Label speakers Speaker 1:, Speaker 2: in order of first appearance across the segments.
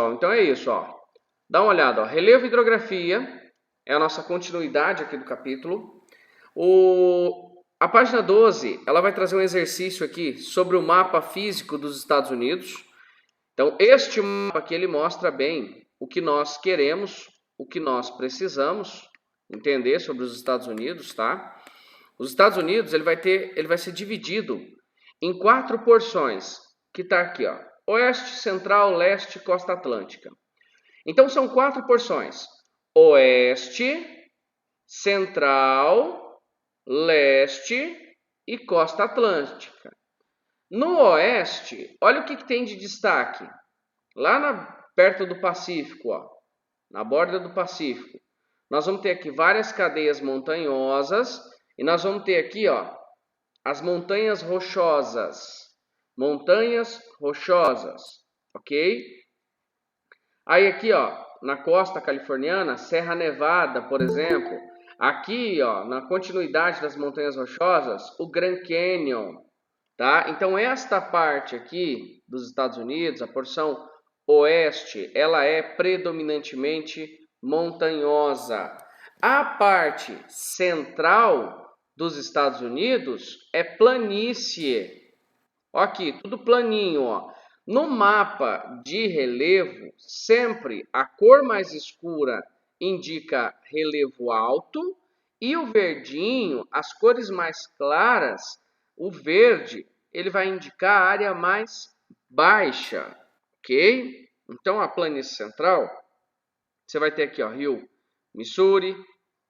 Speaker 1: pessoal, então é isso, ó. Dá uma olhada, ó. Relevo e hidrografia é a nossa continuidade aqui do capítulo. A página 12, ela vai trazer um exercício aqui sobre o mapa físico dos Estados Unidos. Então, este mapa aqui, ele mostra bem o que nós queremos, o que nós precisamos entender sobre os Estados Unidos, tá? Os Estados Unidos, ele vai ser dividido em 4 porções, que tá aqui, ó. Oeste, Central, Leste, Costa Atlântica. Então, são 4 porções. Oeste, Central, Leste e Costa Atlântica. No Oeste, olha o que tem de destaque. Lá perto do Pacífico, ó, na borda do Pacífico, nós vamos ter aqui várias cadeias montanhosas e nós vamos ter aqui, ó, as montanhas rochosas. Montanhas rochosas, ok? Aí aqui, ó, na costa californiana, Serra Nevada, por exemplo. Aqui, ó, na continuidade das montanhas rochosas, o Grand Canyon, tá? Então, esta parte aqui dos Estados Unidos, a porção oeste, ela é predominantemente montanhosa. A parte central dos Estados Unidos é planície. Ó aqui, tudo planinho, ó. No mapa de relevo, sempre a cor mais escura indica relevo alto e o verdinho, as cores mais claras, o verde, ele vai indicar a área mais baixa, ok? Então, a planície central, você vai ter aqui, ó, Rio Missouri,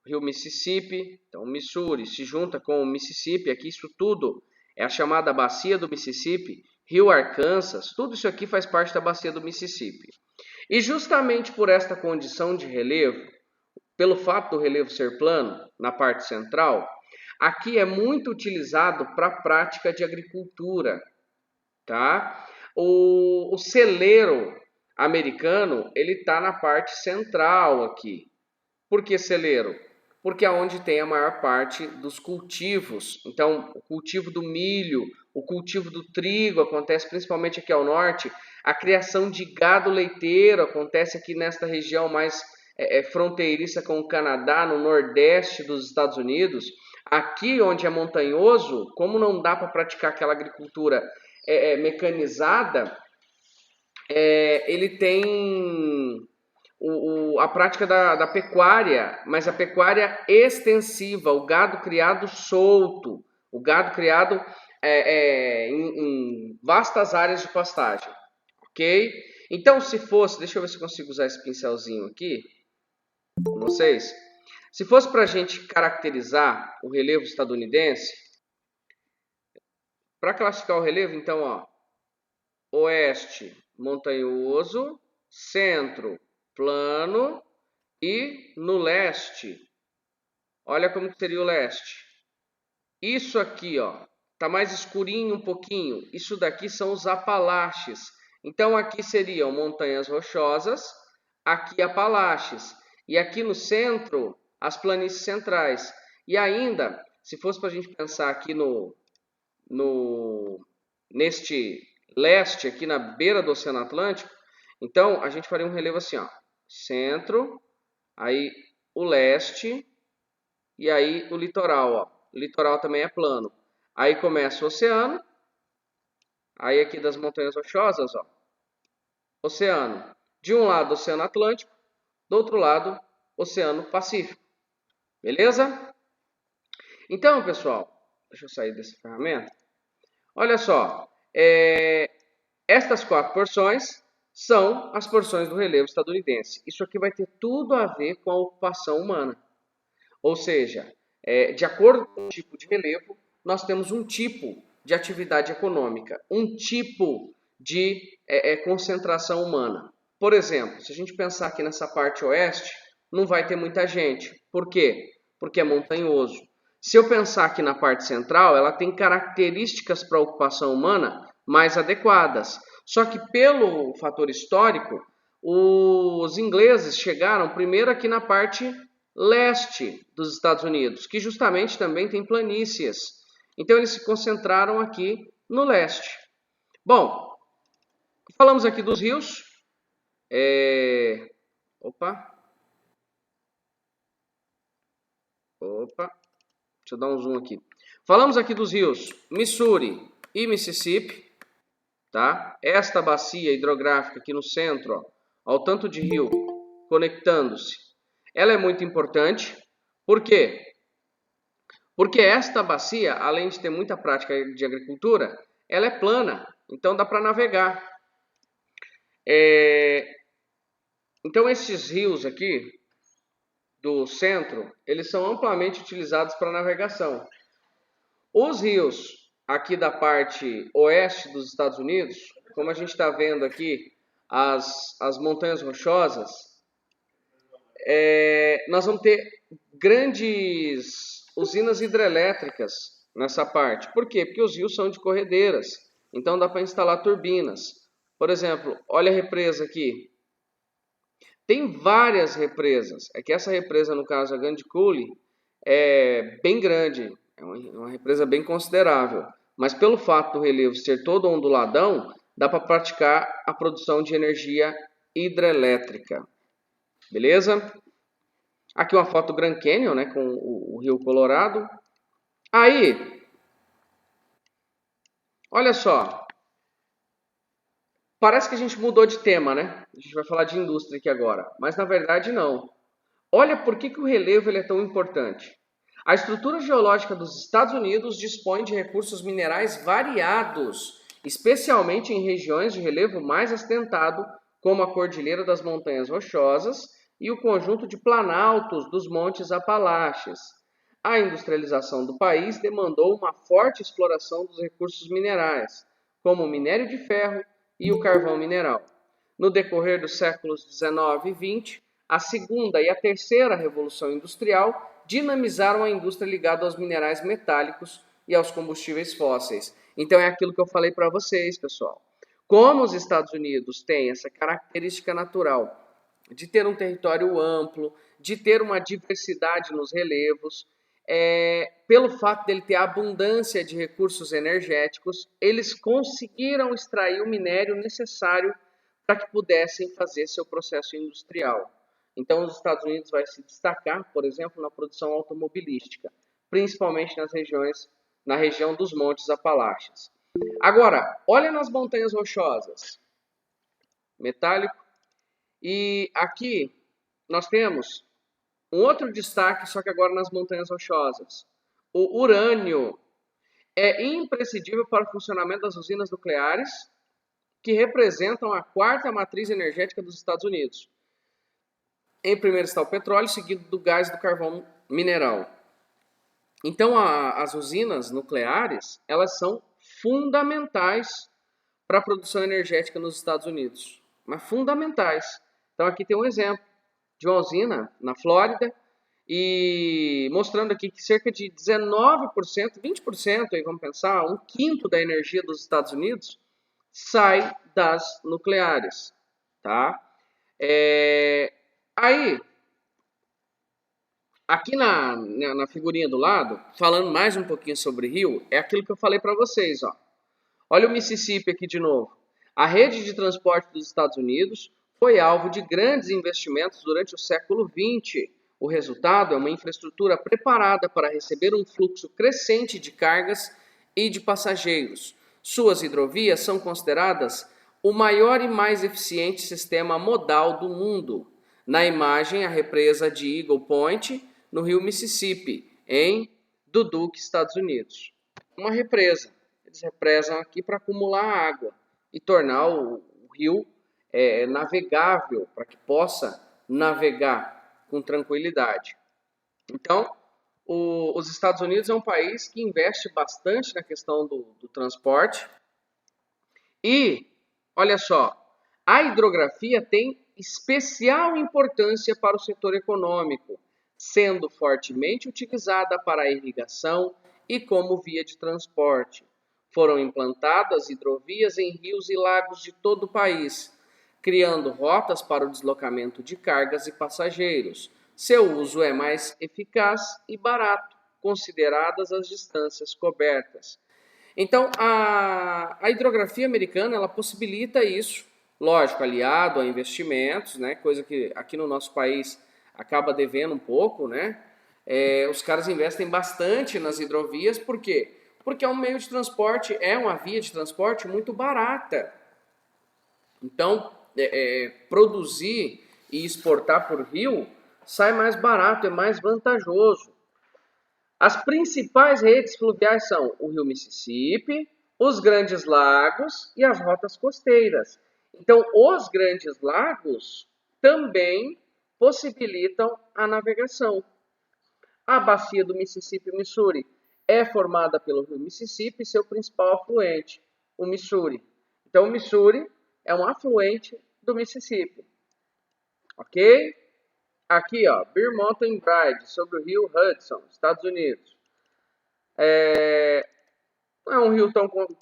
Speaker 1: Rio Mississippi. Então, o Missouri se junta com o Mississippi, aqui isso tudo é a chamada Bacia do Mississippi, Rio Arkansas, tudo isso aqui faz parte da Bacia do Mississippi. E justamente por esta condição de relevo, pelo fato do relevo ser plano na parte central, aqui é muito utilizado para a prática de agricultura, tá? O celeiro americano, ele está na parte central aqui. Por que celeiro? Porque é onde tem a maior parte dos cultivos. Então, o cultivo do milho, o cultivo do trigo acontece principalmente aqui ao norte. A criação de gado leiteiro acontece aqui nesta região mais fronteiriça com o Canadá, no nordeste dos Estados Unidos. Aqui onde é montanhoso, como não dá para praticar aquela agricultura mecanizada, ele tem a prática da pecuária, mas a pecuária extensiva, o gado criado solto, o gado criado em vastas áreas de pastagem, ok? Então, se fosse, deixa eu ver se eu consigo usar esse pincelzinho aqui, com vocês. Se fosse para a gente caracterizar o relevo estadunidense, para classificar o relevo, então, ó, oeste montanhoso, centro plano e no leste, olha como seria o leste. Isso aqui, ó, tá mais escurinho um pouquinho. Isso daqui são os Apalaches. Então aqui seriam montanhas rochosas, aqui Apalaches e aqui no centro as planícies centrais. E ainda, se fosse para a gente pensar aqui neste leste aqui na beira do Oceano Atlântico, então a gente faria um relevo assim, ó. Centro, aí o leste e aí o litoral, ó. O litoral também é plano. Aí começa o oceano, aí aqui das montanhas rochosas, ó. Oceano. De um lado, Oceano Atlântico, do outro lado, Oceano Pacífico. Beleza? Então, pessoal, deixa eu sair dessa ferramenta. Olha só, estas 4 porções são as porções do relevo estadunidense. Isso aqui vai ter tudo a ver com a ocupação humana. Ou seja, de acordo com o tipo de relevo, nós temos um tipo de atividade econômica, um tipo de concentração humana. Por exemplo, se a gente pensar aqui nessa parte oeste, não vai ter muita gente. Por quê? Porque é montanhoso. Se eu pensar aqui na parte central, ela tem características para a ocupação humana mais adequadas. Só que pelo fator histórico, os ingleses chegaram primeiro aqui na parte leste dos Estados Unidos, que justamente também tem planícies. Então eles se concentraram aqui no leste. Bom, falamos aqui dos rios. Opa, deixa eu dar um zoom aqui. Falamos aqui dos rios Missouri e Mississippi, tá? Esta bacia hidrográfica aqui no centro, ó, ao tanto de rio conectando-se, ela é muito importante. Por quê? Porque esta bacia, além de ter muita prática de agricultura, ela é plana, então dá para navegar. Então esses rios aqui do centro, eles são amplamente utilizados para navegação. Os rios aqui da parte oeste dos Estados Unidos, como a gente está vendo aqui, as montanhas rochosas, nós vamos ter grandes usinas hidrelétricas nessa parte. Por quê? Porque os rios são de corredeiras, então dá para instalar turbinas. Por exemplo, olha a represa aqui. Tem várias represas. É que essa represa, no caso, a Grande Coulee, é bem grande. É uma represa bem considerável. Mas pelo fato do relevo ser todo onduladão, dá para praticar a produção de energia hidrelétrica. Beleza? Aqui uma foto do Grand Canyon, né, com o Rio Colorado. Aí, olha só. Parece que a gente mudou de tema, né? A gente vai falar de indústria aqui agora. Mas na verdade não. Olha por que o relevo ele é tão importante. A estrutura geológica dos Estados Unidos dispõe de recursos minerais variados, especialmente em regiões de relevo mais astentado, como a Cordilheira das Montanhas Rochosas e o conjunto de planaltos dos Montes Apalaches. A industrialização do país demandou uma forte exploração dos recursos minerais, como o minério de ferro e o carvão mineral. No decorrer dos séculos 19 e 20, a segunda e a terceira revolução industrial dinamizaram a indústria ligada aos minerais metálicos e aos combustíveis fósseis. Então é aquilo que eu falei para vocês, pessoal. Como os Estados Unidos têm essa característica natural de ter um território amplo, de ter uma diversidade nos relevos, pelo fato dele ter abundância de recursos energéticos, eles conseguiram extrair o minério necessário para que pudessem fazer seu processo industrial. Então, os Estados Unidos vai se destacar, por exemplo, na produção automobilística, principalmente na região dos Montes Apalaches. Agora, olha nas montanhas rochosas, metálico, e aqui nós temos um outro destaque, só que agora nas montanhas rochosas. O urânio é imprescindível para o funcionamento das usinas nucleares, que representam a quarta matriz energética dos Estados Unidos. Em primeiro está o petróleo, seguido do gás e do carvão mineral. Então, as usinas nucleares, elas são fundamentais para a produção energética nos Estados Unidos. Mas fundamentais. Então, aqui tem um exemplo de uma usina na Flórida, e mostrando aqui que cerca de 19%, 20%, aí vamos pensar, um quinto da energia dos Estados Unidos sai das nucleares, tá? Aí, aqui na figurinha do lado, falando mais um pouquinho sobre rio, é aquilo que eu falei para vocês, ó. Olha o Mississippi aqui de novo. A rede de transporte dos Estados Unidos foi alvo de grandes investimentos durante o século XX. O resultado é uma infraestrutura preparada para receber um fluxo crescente de cargas e de passageiros. Suas hidrovias são consideradas o maior e mais eficiente sistema modal do mundo. Na imagem, a represa de Eagle Point, no rio Mississippi, em Dubuque, Estados Unidos. Uma represa. Eles represam aqui para acumular água e tornar o rio navegável, para que possa navegar com tranquilidade. Então, os Estados Unidos é um país que investe bastante na questão do transporte. E, olha só, a hidrografia tem especial importância para o setor econômico, sendo fortemente utilizada para a irrigação e como via de transporte. Foram implantadas hidrovias em rios e lagos de todo o país, criando rotas para o deslocamento de cargas e passageiros. Seu uso é mais eficaz e barato, consideradas as distâncias cobertas. Então, a hidrografia americana ela possibilita isso, lógico, aliado a investimentos, né? Coisa que aqui no nosso país acaba devendo um pouco, né? Os caras investem bastante nas hidrovias, por quê? Porque é um meio de transporte, é uma via de transporte muito barata. Então, produzir e exportar por rio sai mais barato, é mais vantajoso. As principais redes fluviais são o rio Mississippi, os grandes lagos e as rotas costeiras. Então, os grandes lagos também possibilitam a navegação. A bacia do Mississippi-Missouri é formada pelo rio Mississippi e seu principal afluente, o Missouri. Então, o Missouri é um afluente do Mississippi. Ok? Aqui, ó, Bear Mountain Bridge, sobre o rio Hudson, Estados Unidos. Não é um rio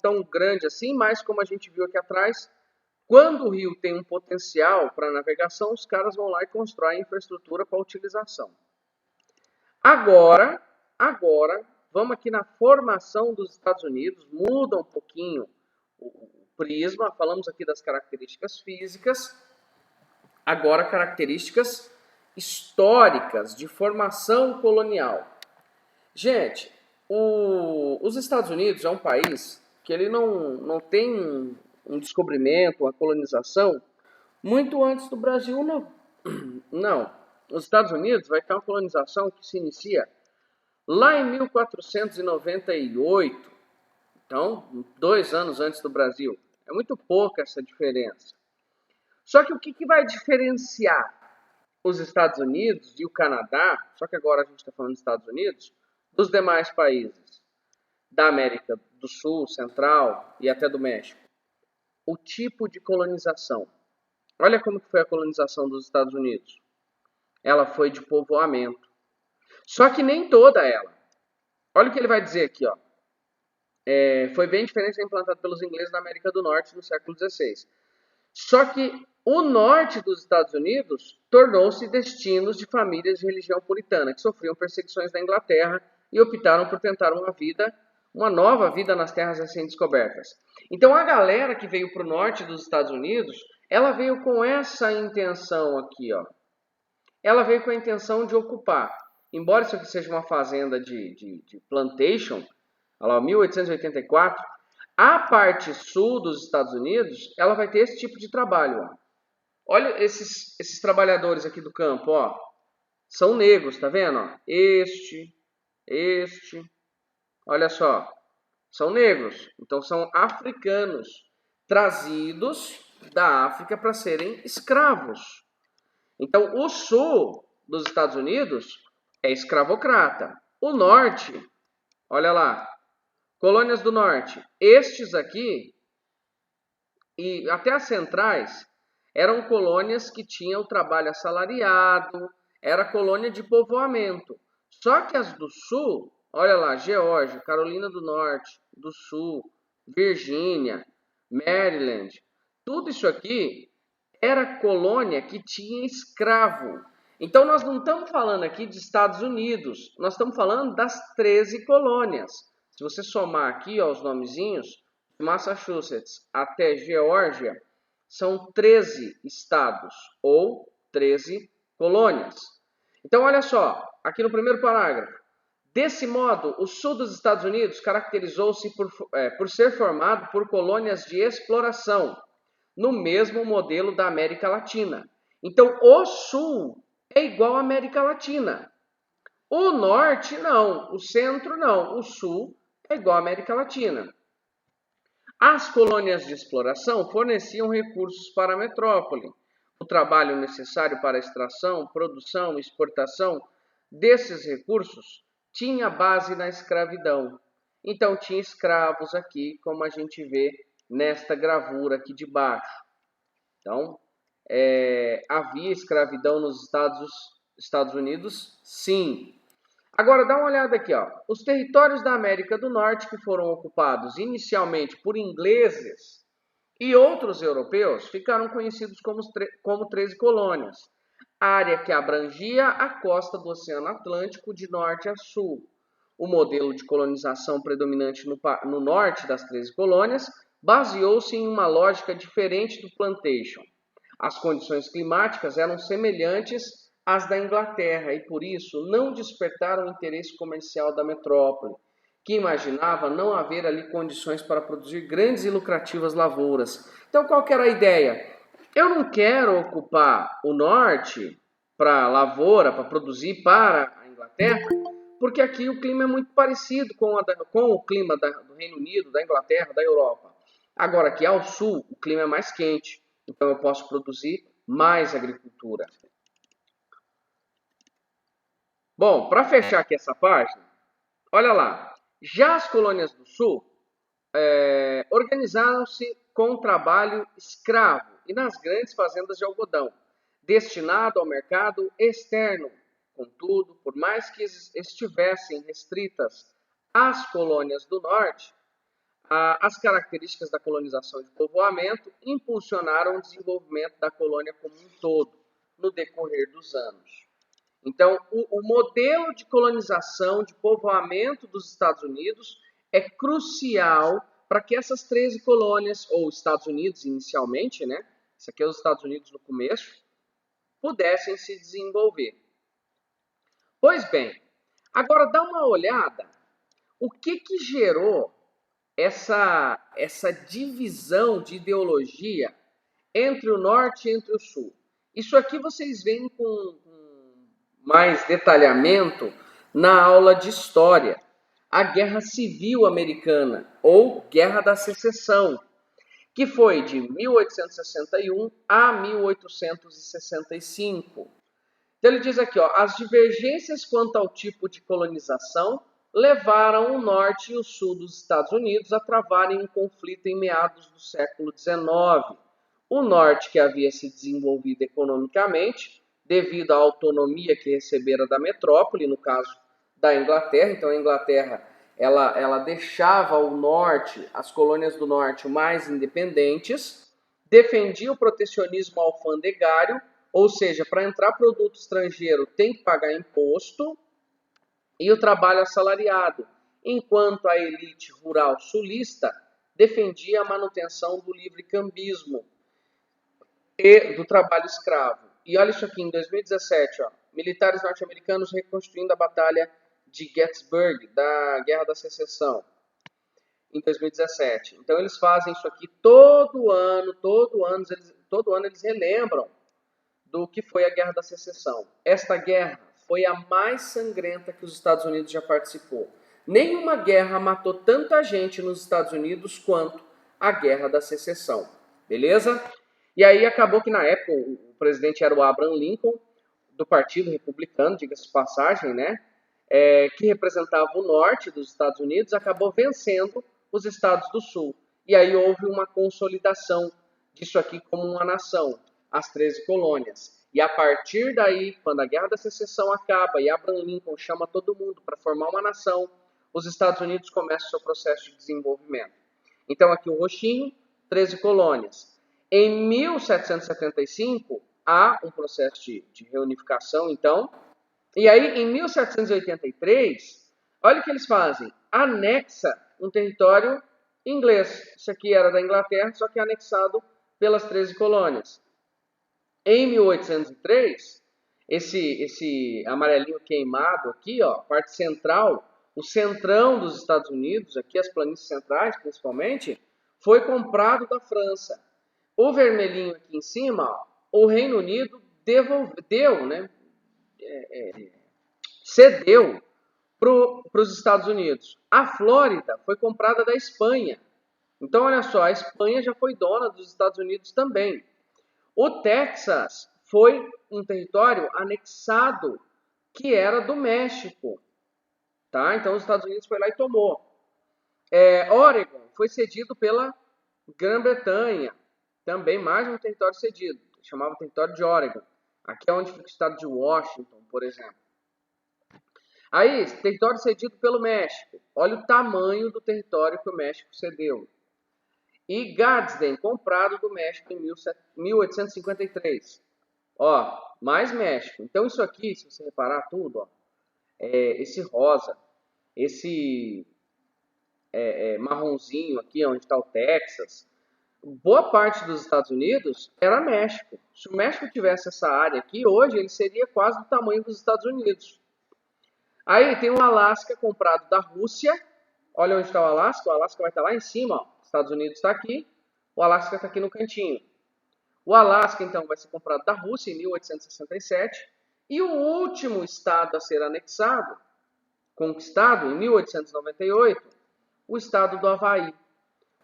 Speaker 1: tão grande assim, mas como a gente viu aqui atrás, quando o rio tem um potencial para navegação, os caras vão lá e constroem infraestrutura para utilização. Agora, vamos aqui na formação dos Estados Unidos, muda um pouquinho o prisma, falamos aqui das características físicas, agora características históricas de formação colonial. Gente, os Estados Unidos é um país que ele não tem um descobrimento, uma colonização muito antes do Brasil, não. Não. Os Estados Unidos vai ter uma colonização que se inicia lá em 1498. Então, 2 anos antes do Brasil. É muito pouca essa diferença. Só que o que vai diferenciar os Estados Unidos e o Canadá, só que agora a gente está falando dos Estados Unidos, dos demais países da América do Sul, Central e até do México? O tipo de colonização. Olha como foi a colonização dos Estados Unidos. Ela foi de povoamento. Só que nem toda ela. Olha o que ele vai dizer aqui, ó. Foi bem diferente da implantada pelos ingleses na América do Norte no século XVI. Só que o norte dos Estados Unidos tornou-se destinos de famílias de religião puritana, que sofriam perseguições da Inglaterra e optaram por tentar uma nova vida nas terras recém-descobertas. Então a galera que veio para o norte dos Estados Unidos, ela veio com essa intenção aqui, ó. Ela veio com a intenção de ocupar. Embora isso aqui seja uma fazenda de plantation, olha lá, 1884, a parte sul dos Estados Unidos, ela vai ter esse tipo de trabalho. Ó. Olha esses trabalhadores aqui do campo, ó. São negros, tá vendo? Ó? Este, olha só. São negros. Então são africanos trazidos da África para serem escravos. Então o sul dos Estados Unidos é escravocrata. O norte, olha lá, colônias do norte, estes aqui, e até as centrais, eram colônias que tinham trabalho assalariado, era colônia de povoamento. Só que as do sul, olha lá, Geórgia, Carolina do Norte, do Sul, Virgínia, Maryland, tudo isso aqui era colônia que tinha escravo. Então nós não estamos falando aqui de Estados Unidos, nós estamos falando das 13 colônias. Se você somar aqui ó, os nomezinhos, de Massachusetts até Geórgia, são 13 estados ou 13 colônias. Então olha só, aqui no primeiro parágrafo. Desse modo, o sul dos Estados Unidos caracterizou-se por ser formado por colônias de exploração, no mesmo modelo da América Latina. Então, o sul é igual à América Latina. O norte, não. O centro, não. O sul é igual à América Latina. As colônias de exploração forneciam recursos para a metrópole. O trabalho necessário para a extração, produção e exportação desses recursos tinha base na escravidão. Então, tinha escravos aqui, como a gente vê nesta gravura aqui de baixo. Então, havia escravidão nos Estados Unidos? Sim. Agora, dá uma olhada aqui. Ó. Os territórios da América do Norte que foram ocupados inicialmente por ingleses e outros europeus ficaram conhecidos como 13 colônias. Área que abrangia a costa do Oceano Atlântico de norte a sul. O modelo de colonização predominante no norte das 13 colônias baseou-se em uma lógica diferente do plantation. As condições climáticas eram semelhantes às da Inglaterra e, por isso, não despertaram o interesse comercial da metrópole, que imaginava não haver ali condições para produzir grandes e lucrativas lavouras. Então, qual que era a ideia? Eu não quero ocupar o norte para lavoura, para produzir para a Inglaterra, porque aqui o clima é muito parecido com o clima do Reino Unido, da Inglaterra, da Europa. Agora, aqui ao sul, o clima é mais quente, então eu posso produzir mais agricultura. Bom, para fechar aqui essa página, olha lá. Já as colônias do sul organizaram-se com trabalho escravo e nas grandes fazendas de algodão, destinado ao mercado externo. Contudo, por mais que estivessem restritas às colônias do norte, as características da colonização e de povoamento impulsionaram o desenvolvimento da colônia como um todo no decorrer dos anos. Então, o modelo de colonização, de povoamento dos Estados Unidos é crucial para que essas 13 colônias, ou Estados Unidos inicialmente, né? Isso aqui é os Estados Unidos no começo, pudessem se desenvolver. Pois bem, agora dá uma olhada o que gerou essa divisão de ideologia entre o norte e entre o sul. Isso aqui vocês veem com mais detalhamento na aula de História. A Guerra Civil Americana, ou Guerra da Secessão, que foi de 1861 a 1865. Então ele diz aqui, ó, as divergências quanto ao tipo de colonização levaram o norte e o sul dos Estados Unidos a travarem um conflito em meados do século XIX. O norte, que havia se desenvolvido economicamente, devido à autonomia que recebera da metrópole, no caso da Inglaterra. Então a Inglaterra ela deixava o norte, as colônias do norte mais independentes, defendia o protecionismo alfandegário, ou seja, para entrar produto estrangeiro tem que pagar imposto, e o trabalho assalariado, enquanto a elite rural sulista defendia a manutenção do livre cambismo e do trabalho escravo. E olha isso aqui, em 2017, ó, militares norte-americanos reconstruindo a Batalha de Gettysburg, da Guerra da Secessão, em 2017. Então eles fazem isso aqui todo ano eles relembram do que foi a Guerra da Secessão. Esta guerra foi a mais sangrenta que os Estados Unidos já participou. Nenhuma guerra matou tanta gente nos Estados Unidos quanto a Guerra da Secessão. Beleza? E aí acabou que na época o presidente era o Abraham Lincoln, do Partido Republicano, diga-se de passagem, né? Que representava o norte dos Estados Unidos, acabou vencendo os Estados do Sul. E aí houve uma consolidação disso aqui como uma nação, as 13 colônias. E a partir daí, quando a Guerra da Secessão acaba e Abraham Lincoln chama todo mundo para formar uma nação, os Estados Unidos começam o seu processo de desenvolvimento. Então aqui o roxinho, 13 colônias. Em 1775, há um processo de reunificação, então. E aí, em 1783, olha o que eles fazem. Anexa um território inglês. Isso aqui era da Inglaterra, só que anexado pelas 13 colônias. Em 1803, esse amarelinho queimado aqui, ó, parte central, o centrão dos Estados Unidos, aqui as planícies centrais principalmente, foi comprado da França. O vermelhinho aqui em cima, ó, o Reino Unido devolveu, né, cedeu para os Estados Unidos. A Flórida foi comprada da Espanha. Então, olha só, a Espanha já foi dona dos Estados Unidos também. O Texas foi um território anexado que era do México. Tá? Então, os Estados Unidos foi lá e tomou. Oregon foi cedido pela Grã-Bretanha. Também mais um território cedido. Chamava território de Oregon. Aqui é onde fica o estado de Washington, por exemplo. Aí, território cedido pelo México. Olha o tamanho do território que o México cedeu. E Gadsden, comprado do México em 1853. Ó, mais México. Então, isso aqui, se você reparar tudo, ó, esse rosa, esse marronzinho aqui, onde está o Texas, boa parte dos Estados Unidos era México. Se o México tivesse essa área aqui, hoje ele seria quase do tamanho dos Estados Unidos. Aí tem o Alasca comprado da Rússia. Olha onde está o Alasca vai estar lá em cima, ó. Estados Unidos está aqui, o Alasca está aqui no cantinho. O Alasca, então, vai ser comprado da Rússia em 1867. E o último estado a ser anexado, conquistado em 1898, o estado do Havaí.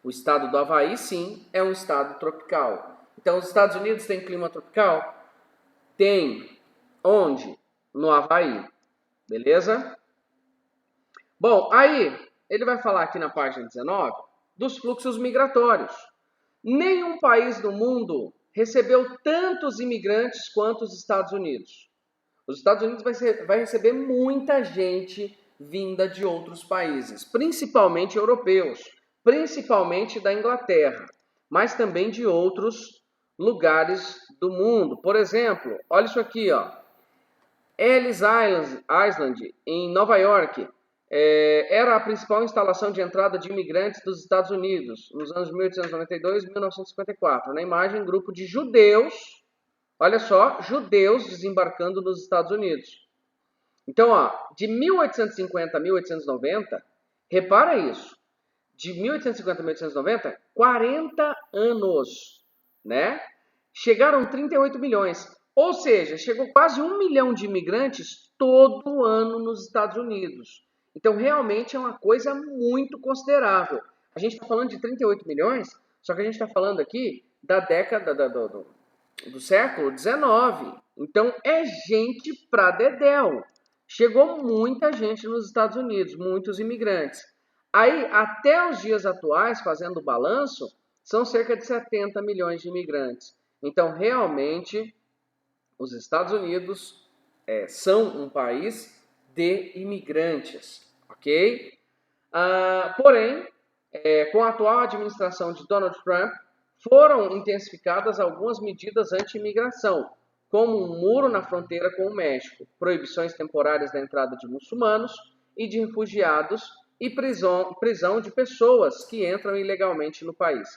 Speaker 1: O estado do Havaí, sim, é um estado tropical. Então, os Estados Unidos têm clima tropical? Tem. Onde? No Havaí. Beleza? Bom, aí ele vai falar aqui na página 19 dos fluxos migratórios. Nenhum país do mundo recebeu tantos imigrantes quanto os Estados Unidos. Os Estados Unidos vai receber muita gente vinda de outros países, principalmente europeus, principalmente da Inglaterra, mas também de outros lugares do mundo. Por exemplo, olha isso aqui, ó. Ellis Island, em Nova York, era a principal instalação de entrada de imigrantes dos Estados Unidos nos anos 1892 e 1954. Na imagem, grupo de judeus, olha só, judeus desembarcando nos Estados Unidos. Então, ó, de 1850 a 1890, repara isso, de 1850 a 1890, 40 anos, né? Chegaram 38 milhões. Ou seja, chegou quase 1 milhão de imigrantes todo ano nos Estados Unidos. Então, realmente é uma coisa muito considerável. A gente está falando de 38 milhões, só que a gente está falando aqui da década do século XIX. Então, é gente pra dedéu. Chegou muita gente nos Estados Unidos, muitos imigrantes. Aí, até os dias atuais, fazendo o balanço, são cerca de 70 milhões de imigrantes. Então, realmente, os Estados Unidos são um país de imigrantes, ok? Porém, com a atual administração de Donald Trump, foram intensificadas algumas medidas anti-imigração, como um muro na fronteira com o México, proibições temporárias da entrada de muçulmanos e de refugiados e prisão de pessoas que entram ilegalmente no país.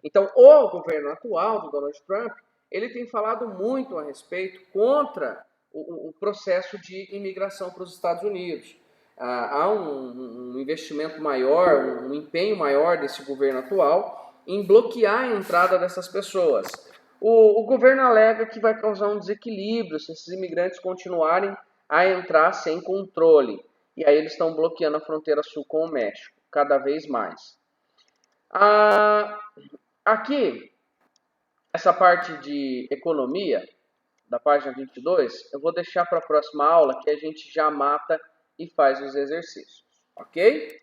Speaker 1: Então, o governo atual do Donald Trump, ele tem falado muito a respeito contra o processo de imigração para os Estados Unidos. Há um investimento maior, um empenho maior desse governo atual em bloquear a entrada dessas pessoas. O governo alega que vai causar um desequilíbrio se esses imigrantes continuarem a entrar sem controle. E aí eles estão bloqueando a fronteira sul com o México, cada vez mais. Aqui, essa parte de economia, da página 22, eu vou deixar para a próxima aula, que a gente já mata e faz os exercícios, ok?